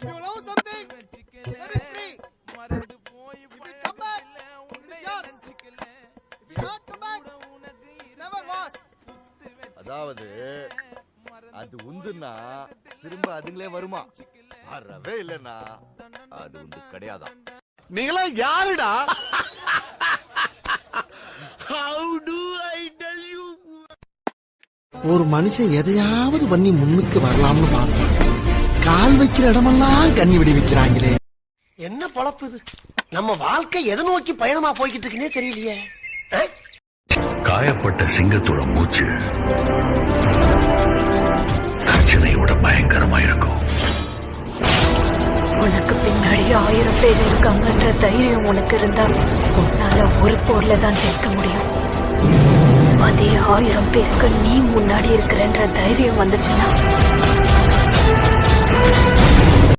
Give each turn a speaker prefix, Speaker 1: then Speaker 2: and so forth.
Speaker 1: you love something, set it free. If you come back, it is yours. If you not come back, it never was.
Speaker 2: அதாவது அது உந்துன்னா திரும்ப அதுங்களே வருமா? வரவே இல்லைன்னா அது உந்து கிடையாதான்.
Speaker 3: நீங்களா யாருடா?
Speaker 2: How do I tell you?
Speaker 4: ஒரு மனுஷன் எதையாவது பண்ணி முன்னுக்கு வரலாம்னு பார்த்தா கால் வைக்கிற இடமெல்லாம் கண்ணி விடி வைக்கிறாங்களே.
Speaker 5: என்ன பொழப்பு இது? நம்ம வாழ்க்கை எதை நோக்கி பயணமா போய்கிட்டு இருக்குன்னே தெரியலையே.
Speaker 6: காயப்பட்ட சிங்கத்தோட மூச்சு பிரச்சனையோட பயங்கரமா இருக்கும்.
Speaker 7: உனக்கு பின்னாடி 1000 பேர் இருக்காங்கன்ற தைரியம் உனக்கு இருந்தா உன்னால ஒரு போர்ல தான் ஜெயிக்க முடியும். அதே 1000 பேருக்கு நீ முன்னாடி இருக்கிறன்ற தைரியம் வந்துச்சுன்னா